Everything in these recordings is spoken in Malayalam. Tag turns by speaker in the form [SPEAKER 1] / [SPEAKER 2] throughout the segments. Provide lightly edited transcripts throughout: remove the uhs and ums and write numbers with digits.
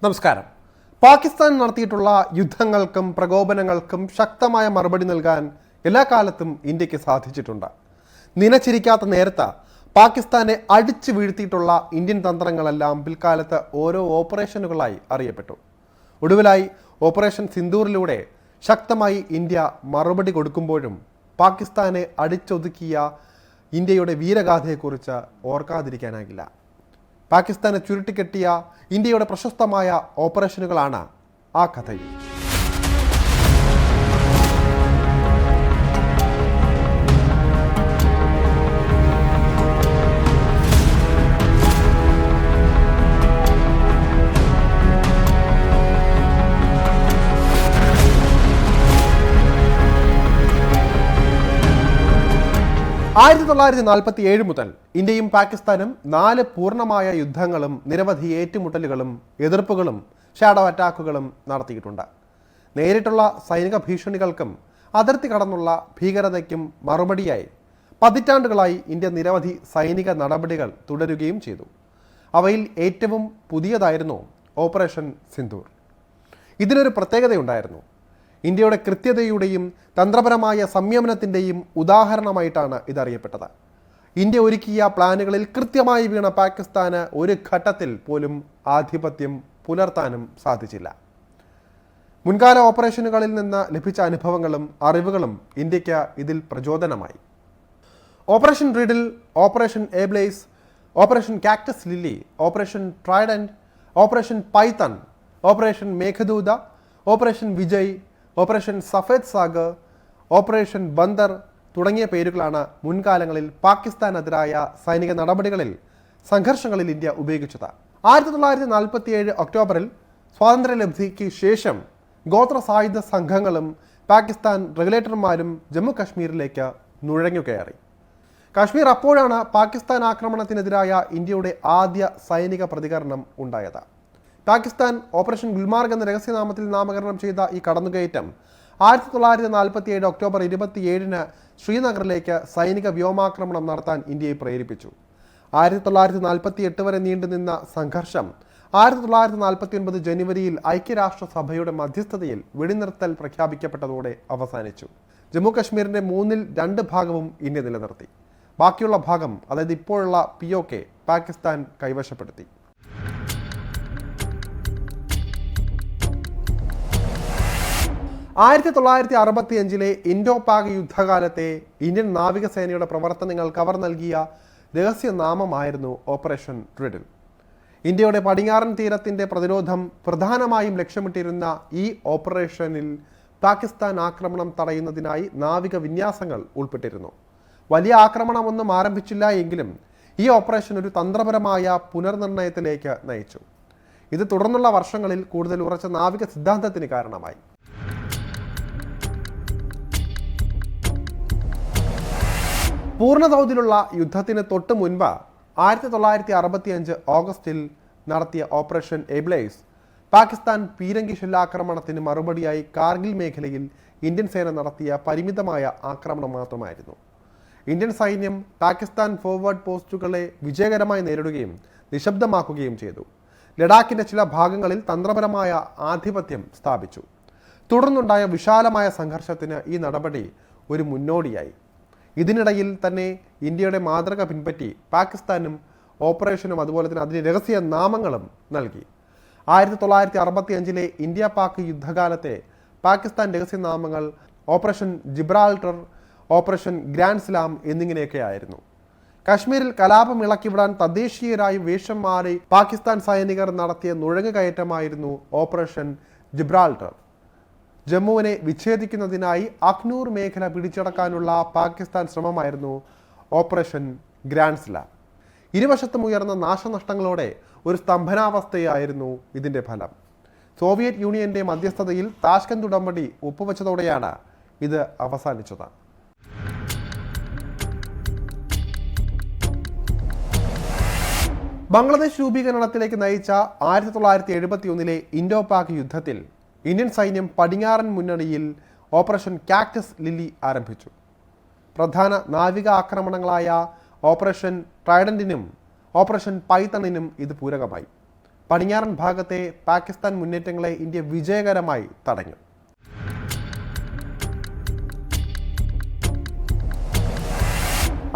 [SPEAKER 1] നമസ്കാരം. പാകിസ്ഥാൻ നടത്തിയിട്ടുള്ള യുദ്ധങ്ങൾക്കും പ്രകോപനങ്ങൾക്കും ശക്തമായ മറുപടി നൽകാൻ എല്ലാ കാലത്തും ഇന്ത്യക്ക് സാധിച്ചിട്ടുണ്ട്. നിലച്ചിരിക്കാത്ത നേരത്ത് പാകിസ്ഥാനെ അടിച്ചു വീഴ്ത്തിയിട്ടുള്ള ഇന്ത്യൻ തന്ത്രങ്ങളെല്ലാം പിൽക്കാലത്ത് ഓരോ ഓപ്പറേഷനുകളായി അറിയപ്പെട്ടു. ഒടുവിലായി ഓപ്പറേഷൻ സിന്ദൂറിലൂടെ ശക്തമായി ഇന്ത്യ മറുപടി കൊടുക്കുമ്പോഴും പാകിസ്ഥാനെ അടിച്ചൊതുക്കിയ ഇന്ത്യയുടെ വീരഗാഥയെക്കുറിച്ച് ഓർക്കാതിരിക്കാനാകില്ല. പാകിസ്ഥാനെ ചുരുട്ടിക്കെട്ടിയ ഇന്ത്യയുടെ പ്രശസ്തമായ ഓപ്പറേഷനുകളാണ് ആ കഥയിൽ. ആയിരത്തി 1947 മുതൽ ഇന്ത്യയും പാകിസ്ഥാനും 4 പൂർണ്ണമായ യുദ്ധങ്ങളും നിരവധി ഏറ്റുമുട്ടലുകളും എതിർപ്പുകളും ഷാഡോ അറ്റാക്കുകളും നടത്തിയിട്ടുണ്ട്. നേരിട്ടുള്ള സൈനിക ഭീഷണികൾക്കും അതിർത്തി കടന്നുള്ള ഭീകരതയ്ക്കും മറുപടിയായി പതിറ്റാണ്ടുകളായി ഇന്ത്യ നിരവധി സൈനിക നടപടികൾ തുടരുകയും ചെയ്തു. അവയിൽ ഏറ്റവും പുതിയതായിരുന്നു ഓപ്പറേഷൻ സിന്ദൂർ. ഇതിനൊരു പ്രത്യേകതയുണ്ടായിരുന്നു. ഇന്ത്യയുടെ കൃത്യതയുടെയും തന്ത്രപരമായ സംയമനത്തിൻ്റെയും ഉദാഹരണമായിട്ടാണ് ഇതറിയപ്പെട്ടത്. ഇന്ത്യ ഒരുക്കിയ പ്ലാനുകളിൽ കൃത്യമായി വീണ പാകിസ്ഥാന് ഒരു ഘട്ടത്തിൽ പോലും ആധിപത്യം പുലർത്താനും സാധിച്ചില്ല. മുൻകാല ഓപ്പറേഷനുകളിൽ നിന്ന് ലഭിച്ച അനുഭവങ്ങളും അറിവുകളും ഇന്ത്യക്ക് ഇതിൽ പ്രചോദനമായി. Operation riddle, operation ablaze, operation cactus lily, operation trident, operation python, operation Meghdoot, operation Vijay, operation Safed Sagar, operation Bandar തുടങ്ങിയ പേരുകളാണ് മുൻകാലങ്ങളിൽ പാകിസ്ഥാനെതിരായ സൈനിക നടപടികളിൽ സംഘർഷങ്ങളിൽ ഇന്ത്യ ഉപയോഗിച്ചത്. 1947 ഒക്ടോബറിൽ സ്വാതന്ത്ര്യലബ്ധിക്ക് ശേഷം ഗോത്ര സായുധ സംഘങ്ങളും പാകിസ്ഥാൻ റെഗുലേറ്റർമാരും ജമ്മു കാശ്മീരിലേക്ക് നുഴഞ്ഞുകയറി. കാശ്മീർ അപ്പോഴാണ് പാകിസ്ഥാൻ ആക്രമണത്തിനെതിരായ ഇന്ത്യയുടെ ആദ്യ സൈനിക പ്രതികരണം ഉണ്ടായത്. പാകിസ്ഥാൻ ഓപ്പറേഷൻ ഗുൽമാർഗ് എന്ന രഹസ്യനാമത്തിൽ നാമകരണം ചെയ്ത ഈ കടന്നുകയറ്റം 1947 ഒക്ടോബർ 27 ശ്രീനഗറിലേക്ക് സൈനിക വ്യോമാക്രമണം നടത്താൻ ഇന്ത്യയെ പ്രേരിപ്പിച്ചു. 1948 വരെ നീണ്ടുനിന്ന സംഘർഷം 1949 ജനുവരിയിൽ ഐക്യരാഷ്ട്രസഭയുടെ മധ്യസ്ഥതയിൽ വെടിനിർത്തൽ പ്രഖ്യാപിക്കപ്പെട്ടതോടെ അവസാനിച്ചു. ജമ്മു കാശ്മീരിന്റെ 2/3 ഭാഗവും ഇന്ത്യ നിലനിർത്തി. ബാക്കിയുള്ള ഭാഗം, അതായത് ഇപ്പോഴുള്ള POK, പാകിസ്ഥാൻ കൈവശപ്പെടുത്തി. 1965 ഇൻഡോ പാക് യുദ്ധകാലത്തെ ഇന്ത്യൻ നാവികസേനയുടെ പ്രവർത്തനങ്ങൾ കവർ നൽകിയ രഹസ്യനാമമായിരുന്നു ഓപ്പറേഷൻ റിഡിൽ. ഇന്ത്യയുടെ പടിഞ്ഞാറൻ തീരത്തിൻ്റെ പ്രതിരോധം പ്രധാനമായും ലക്ഷ്യമിട്ടിരുന്ന ഈ ഓപ്പറേഷനിൽ പാകിസ്ഥാൻ ആക്രമണം തടയുന്നതിനായി നാവിക വിന്യാസങ്ങൾ ഉൾപ്പെട്ടിരുന്നു. വലിയ ആക്രമണമൊന്നും ആരംഭിച്ചില്ല എങ്കിലും ഈ ഓപ്പറേഷൻ ഒരു തന്ത്രപരമായ പുനർനിർണയത്തിലേക്ക് നയിച്ചു. ഇത് തുടർന്നുള്ള വർഷങ്ങളിൽ കൂടുതൽ ഉറച്ച നാവിക സിദ്ധാന്തത്തിന് കാരണമായി. പൂർണ്ണതോതിലുള്ള യുദ്ധത്തിന് തൊട്ട് മുൻപ് 1965 ഓഗസ്റ്റിൽ നടത്തിയ ഓപ്പറേഷൻ എബ്ലേസ് പാകിസ്ഥാൻ പീരങ്കി ഷെല്ലാക്രമണത്തിന് മറുപടിയായി കാർഗിൽ മേഖലയിൽ ഇന്ത്യൻ സേന നടത്തിയ പരിമിതമായ ആക്രമണം മാത്രമായിരുന്നു. ഇന്ത്യൻ സൈന്യം പാകിസ്ഥാൻ ഫോർവേഡ് പോസ്റ്റുകളെ വിജയകരമായി നേരിടുകയും നിശബ്ദമാക്കുകയും ചെയ്തു. ലഡാക്കിൻ്റെ ചില ഭാഗങ്ങളിൽ തന്ത്രപരമായ ആധിപത്യം സ്ഥാപിച്ചു. തുടർന്നുണ്ടായ വിശാലമായ സംഘർഷത്തിന് ഈ നടപടി ഒരു മുന്നോടിയായി. ഇതിനിടയിൽ തന്നെ ഇന്ത്യയുടെ മാതൃക പിൻപറ്റി പാകിസ്ഥാനും ഓപ്പറേഷനും അതുപോലെ തന്നെ അതിന് രഹസ്യ നാമങ്ങളും നൽകി. 1965 ഇന്ത്യ പാക് യുദ്ധകാലത്തെ പാകിസ്ഥാൻ രഹസ്യനാമങ്ങൾ operation Gibraltar, operation grand slam എന്നിങ്ങനെയൊക്കെ ആയിരുന്നു. കാശ്മീരിൽ കലാപം ഇളക്കിവിടാൻ തദ്ദേശീയരായി വേഷം മാറി പാകിസ്ഥാൻ സൈനികർ നടത്തിയ നുഴഞ്ഞുകയറ്റമായിരുന്നു ഓപ്പറേഷൻ ജിബ്രാൾട്ടർ. ജമ്മുവിനെ വിച്ഛേദിക്കുന്നതിനായി അഖ്നൂർ മേഖല പിടിച്ചടക്കാനുള്ള പാകിസ്ഥാൻ ശ്രമമായിരുന്നു ഓപ്പറേഷൻ ഗ്രാൻഡ് സ്ലാം. ഇരുവശത്തും ഉയർന്ന നാശനഷ്ടങ്ങളോടെ ഒരു സ്തംഭനാവസ്ഥയായിരുന്നു ഇതിൻ്റെ ഫലം. സോവിയറ്റ് യൂണിയന്റെ മധ്യസ്ഥതയിൽ താഷ്കന്റ് ഉടമ്പടി ഒപ്പുവെച്ചതോടെയാണ് ഇത് അവസാനിച്ചത്. ബംഗ്ലാദേശ് രൂപീകരണത്തിലേക്ക് നയിച്ച 1971 ഇൻഡോ പാക് യുദ്ധത്തിൽ ഇന്ത്യൻ സൈന്യം പടിഞ്ഞാറൻ മുന്നണിയിൽ ഓപ്പറേഷൻ കാക്ടസ് ലില്ലി ആരംഭിച്ചു. പ്രധാന നാവിക ആക്രമണങ്ങളായ ഓപ്പറേഷൻ ട്രൈഡന്റിനും ഓപ്പറേഷൻ പൈത്തണിനും ഇത് പൂരകമായി. പടിഞ്ഞാറൻ ഭാഗത്തെ പാകിസ്ഥാൻ മുന്നേറ്റങ്ങളെ ഇന്ത്യ വിജയകരമായി തടഞ്ഞു.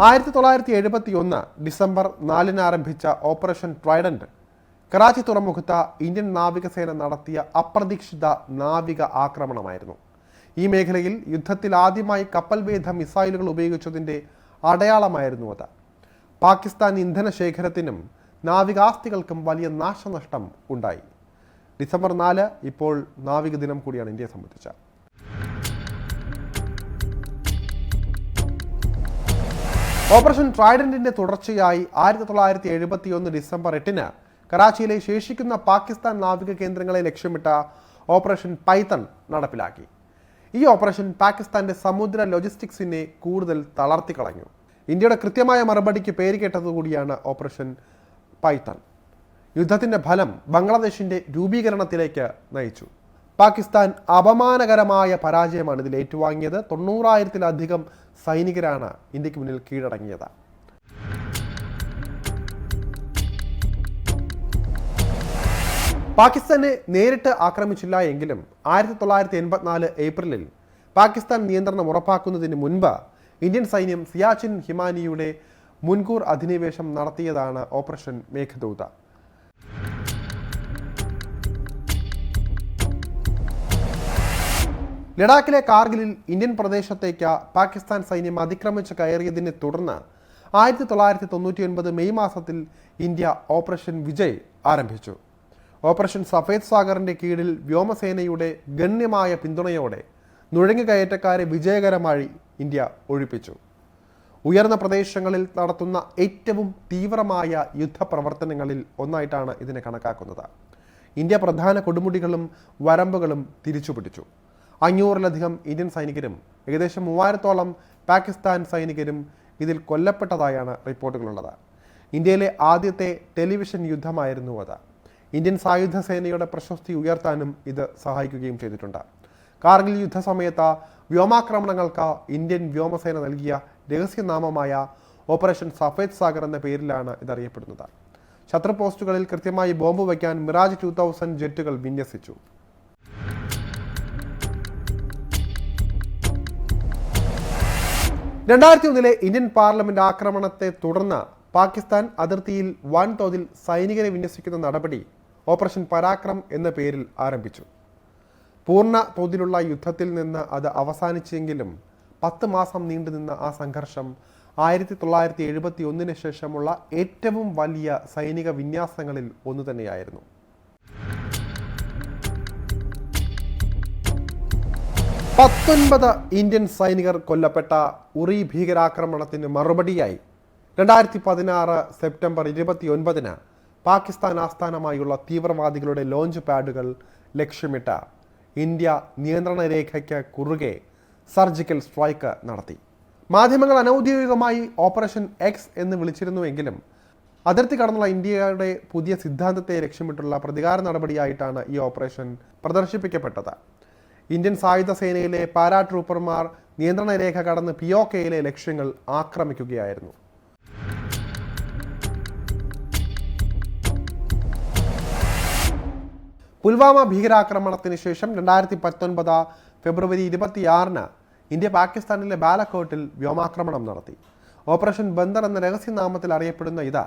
[SPEAKER 1] 1971 ഡിസംബർ 4 ആരംഭിച്ച ഓപ്പറേഷൻ ട്രൈഡന്റ് കറാച്ചി തുറമുഖത്ത് ഇന്ത്യൻ നാവികസേന നടത്തിയ അപ്രതീക്ഷിത നാവിക ആക്രമണമായിരുന്നു. ഈ മേഖലയിൽ യുദ്ധത്തിൽ ആദ്യമായി കപ്പൽവേധ മിസൈലുകൾ ഉപയോഗിച്ചതിൻ്റെ അടയാളമായിരുന്നു അത്. പാകിസ്ഥാൻ ഇന്ധന ശേഖരത്തിനും നാവികാസ്തികൾക്കും വലിയ നാശനഷ്ടം ഉണ്ടായി. ഡിസംബർ 4 ഇപ്പോൾ നാവിക ദിനം കൂടിയാണ് ഇന്ത്യയെ സംബന്ധിച്ച. ഓപ്പറേഷൻ ട്രൈഡന്റിന്റെ തുടർച്ചയായി 1971 ഡിസംബർ 8 കറാച്ചിയിലെ ശേഷിക്കുന്ന പാകിസ്ഥാൻ നാവിക കേന്ദ്രങ്ങളെ ലക്ഷ്യമിട്ട ഓപ്പറേഷൻ പൈത്തൺ നടപ്പിലാക്കി. ഈ ഓപ്പറേഷൻ പാകിസ്ഥാന്റെ സമുദ്ര ലോജിസ്റ്റിക്സിനെ കൂടുതൽ തളർത്തിക്കളഞ്ഞു. ഇന്ത്യയുടെ കൃത്യമായ മറുപടിക്ക് പേരുകേട്ടതുകൂടിയാണ് ഓപ്പറേഷൻ പൈത്തൺ. യുദ്ധത്തിന്റെ ഫലം ബംഗ്ലാദേശിന്റെ രൂപീകരണത്തിലേക്ക് നയിച്ചു. പാകിസ്ഥാൻ അപമാനകരമായ പരാജയമാണ് ഇതിൽ ഏറ്റുവാങ്ങിയത്. 90,000-ലധികം സൈനികരാണ് ഇന്ത്യക്ക് മുന്നിൽ കീഴടങ്ങിയത്. പാകിസ്ഥാനെ നേരിട്ട് ആക്രമിച്ചില്ല എങ്കിലും 1984 ഏപ്രിലിൽ പാകിസ്ഥാൻ നിയന്ത്രണം ഉറപ്പാക്കുന്നതിന് മുൻപ് ഇന്ത്യൻ സൈന്യം സിയാച്ചിൻ ഹിമാനിയുടെ മുൻകൂർ അധിനിവേശം നടത്തിയതാണ് ഓപ്പറേഷൻ മേഘദൂത. ലഡാക്കിലെ കാർഗിലിൽ ഇന്ത്യൻ പ്രദേശത്തേക്ക് പാകിസ്ഥാൻ സൈന്യം അതിക്രമിച്ച് കയറിയതിനെ തുടർന്ന് 1999 മെയ് മാസത്തിൽ ഇന്ത്യ ഓപ്പറേഷൻ വിജയ് ആരംഭിച്ചു. ഓപ്പറേഷൻ സഫേദ് സാഗറിന്റെ കീഴിൽ വ്യോമസേനയുടെ ഗണ്യമായ പിന്തുണയോടെ നുഴഞ്ഞുകയറ്റക്കാരെ വിജയകരമായി ഇന്ത്യ ഒഴിപ്പിച്ചു. ഉയർന്ന പ്രദേശങ്ങളിൽ നടത്തുന്ന ഏറ്റവും തീവ്രമായ യുദ്ധപ്രവർത്തനങ്ങളിൽ ഒന്നായിട്ടാണ് ഇതിനെ കണക്കാക്കുന്നത്. ഇന്ത്യ പ്രധാന കൊടുമുടികളും വരമ്പുകളും തിരിച്ചുപിടിച്ചു. 500-ലധികം ഇന്ത്യൻ സൈനികരും ഏകദേശം 3000-ഓളം പാകിസ്ഥാൻ സൈനികരും ഇതിൽ കൊല്ലപ്പെട്ടതായാണ് റിപ്പോർട്ടുകളുള്ളത്. ഇന്ത്യയിലെ ആദ്യത്തെ ടെലിവിഷൻ യുദ്ധമായിരുന്നു അത്. ഇന്ത്യൻ സായുധ സേനയുടെ പ്രശസ്തി ഉയർത്താനും ഇത് സഹായിക്കുകയും ചെയ്തിട്ടുണ്ട്. കാർഗിൽ യുദ്ധസമയത്ത് വ്യോമാക്രമണങ്ങൾക്ക് ഇന്ത്യൻ വ്യോമസേന നൽകിയ രഹസ്യനാമമായ ഓപ്പറേഷൻ സഫേദ് സാഗർ എന്ന പേരിലാണ് ഇതറിയപ്പെടുന്നത്. ശത്രു പോസ്റ്റുകളിൽ കൃത്യമായി ബോംബ് വയ്ക്കാൻ മിറാജ് 2000 ജെറ്റുകൾ വിന്യസിച്ചു. ഇന്ത്യൻ പാർലമെന്റ് ആക്രമണത്തെ തുടർന്ന് പാകിസ്ഥാൻ അതിർത്തിയിൽ വൻതോതിൽ സൈനികരെ വിന്യസിക്കുന്ന നടപടി ഓപ്പറേഷൻ പരാക്രം എന്ന പേരിൽ ആരംഭിച്ചു. പൂർണ്ണ തോതിലുള്ള യുദ്ധത്തിൽ നിന്ന് അത് അവസാനിച്ചെങ്കിലും 10 മാസം നീണ്ടുനിന്ന ആ സംഘർഷം 1971 ശേഷമുള്ള ഏറ്റവും വലിയ സൈനിക വിന്യാസങ്ങളിൽ ഒന്ന് തന്നെയായിരുന്നു. ഇന്ത്യൻ സൈനികർ കൊല്ലപ്പെട്ട ഉറി ഭീകരാക്രമണത്തിന് മറുപടിയായി 2016 സെപ്റ്റംബർ 29 പാകിസ്ഥാൻ ആസ്ഥാനമായുള്ള തീവ്രവാദികളുടെ ലോഞ്ച് പാഡുകൾ ലക്ഷ്യമിട്ട ഇന്ത്യ നിയന്ത്രണ രേഖയ്ക്ക് കുറുകെ സർജിക്കൽ സ്ട്രൈക്ക് നടത്തി. മാധ്യമങ്ങൾ അനൗദ്യോഗികമായി ഓപ്പറേഷൻ എക്സ് എന്ന് വിളിച്ചിരുന്നുവെങ്കിലും അതിർത്തി കടന്നുള്ള ഇന്ത്യയുടെ പുതിയ സിദ്ധാന്തത്തെ ലക്ഷ്യമിട്ടുള്ള പ്രതികാര നടപടിയായിട്ടാണ് ഈ ഓപ്പറേഷൻ പ്രദർശിപ്പിക്കപ്പെട്ടത്. ഇന്ത്യൻ സായുധ സേനയിലെ പാരാട്രൂപ്പർമാർ നിയന്ത്രണ രേഖ കടന്ന് പിഒകെയിലെ ലക്ഷ്യങ്ങൾ ആക്രമിക്കുകയായിരുന്നു. പുൽവാമ ഭീകരാക്രമണത്തിന് ശേഷം 2019 ഫെബ്രുവരി 26 ഇന്ത്യ പാകിസ്ഥാനിലെ ബാലക്കോട്ടിൽ വ്യോമാക്രമണം നടത്തി. ഓപ്പറേഷൻ ബന്ദർ എന്ന രഹസ്യനാമത്തിൽ അറിയപ്പെടുന്ന ഇത്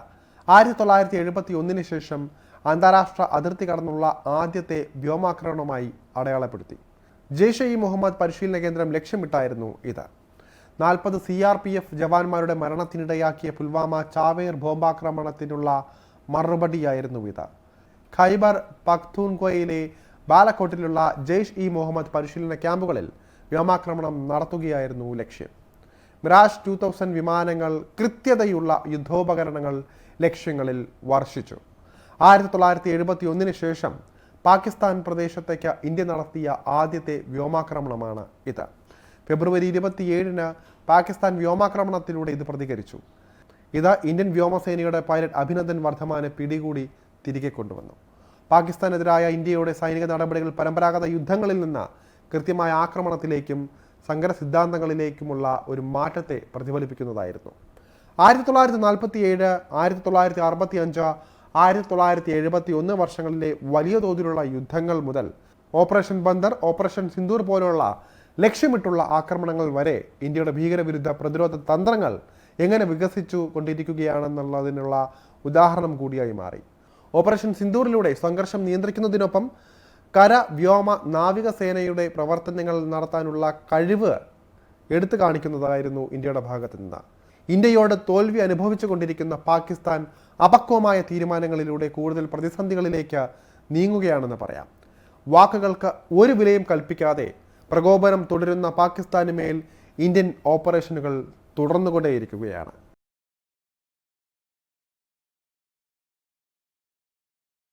[SPEAKER 1] 1971 ശേഷം അന്താരാഷ്ട്ര അതിർത്തി കടന്നുള്ള ആദ്യത്തെ വ്യോമാക്രമണമായി അടയാളപ്പെടുത്തി. ജെയ്ഷെ ഇ മുഹമ്മദ് പരിശീലന കേന്ദ്രം ലക്ഷ്യമിട്ടായിരുന്നു ഇത്. 40 CRPF ജവാന്മാരുടെ മരണത്തിനിടയാക്കിയ പുൽവാമ ചാവേർ ബോംബാക്രമണത്തിനുള്ള മറുപടിയായിരുന്നു ഇത്. ഖൈബർ പഖ്തൂൺഖ്വയിലെ ബാലക്കോട്ടിലുള്ള ജെയ്ഷ് ഇ മുഹമ്മദ് പരിശീലന ക്യാമ്പുകളിൽ വ്യോമാക്രമണം നടത്തുകയായിരുന്നു ലക്ഷ്യം. മിറാജ് 2000 വിമാനങ്ങൾ കൃത്യതയുള്ള യുദ്ധോപകരണങ്ങൾ ലക്ഷ്യങ്ങളിൽ വർഷിച്ചു. 1971 ശേഷം പാകിസ്ഥാൻ പ്രദേശത്തേക്ക് ഇന്ത്യ നടത്തിയ ആദ്യത്തെ വ്യോമാക്രമണമാണ് ഇത്. ഫെബ്രുവരി 27 പാകിസ്ഥാൻ വ്യോമാക്രമണത്തിലൂടെ ഇത് പ്രതികരിച്ചു. ഇത് ഇന്ത്യൻ വ്യോമസേനയുടെ പൈലറ്റ് അഭിനന്ദൻ വർദ്ധമാനെ പിടികൂടി തിരികെ കൊണ്ടുവന്നു. പാകിസ്ഥാനെതിരായ ഇന്ത്യയുടെ സൈനിക നടപടികൾ പരമ്പരാഗത യുദ്ധങ്ങളിൽ നിന്ന് കൃത്യമായ ആക്രമണത്തിലേക്കും സങ്കര സിദ്ധാന്തങ്ങളിലേക്കുമുള്ള ഒരു മാറ്റത്തെ പ്രതിഫലിപ്പിക്കുന്നതായിരുന്നു. 1947, 1965, 1971 വർഷങ്ങളിലെ വലിയ തോതിലുള്ള യുദ്ധങ്ങൾ മുതൽ ഓപ്പറേഷൻ ബന്ദർ, ഓപ്പറേഷൻ സിന്ദൂർ പോലുള്ള ലക്ഷ്യമിട്ടുള്ള ആക്രമണങ്ങൾ വരെ ഇന്ത്യയുടെ ഭീകരവിരുദ്ധ പ്രതിരോധ തന്ത്രങ്ങൾ എങ്ങനെ വികസിച്ചു കൊണ്ടിരിക്കുകയാണെന്നുള്ളതിനുള്ള ഉദാഹരണം കൂടിയായി മാറി. ഓപ്പറേഷൻ സിന്ദൂറിലൂടെ സംഘർഷം നിയന്ത്രിക്കുന്നതിനൊപ്പം കര, വ്യോമ, നാവികസേനയുടെ പ്രവർത്തനങ്ങൾ നടത്താനുള്ള കഴിവ് എടുത്തു കാണിക്കുന്നതായിരുന്നു ഇന്ത്യയുടെ ഭാഗത്ത് നിന്ന്. ഇന്ത്യയോട് തോൽവി അനുഭവിച്ചു കൊണ്ടിരിക്കുന്ന പാകിസ്ഥാൻ അപക്വമായ തീരുമാനങ്ങളിലൂടെ കൂടുതൽ പ്രതിസന്ധികളിലേക്ക് നീങ്ങുകയാണെന്ന് പറയാം. വാക്കുകൾക്ക് ഒരു വിലയും കൽപ്പിക്കാതെ പ്രകോപനം തുടരുന്ന പാകിസ്ഥാന് മേൽ ഇന്ത്യൻ ഓപ്പറേഷനുകൾ തുടർന്നുകൊണ്ടേയിരിക്കുകയാണ്.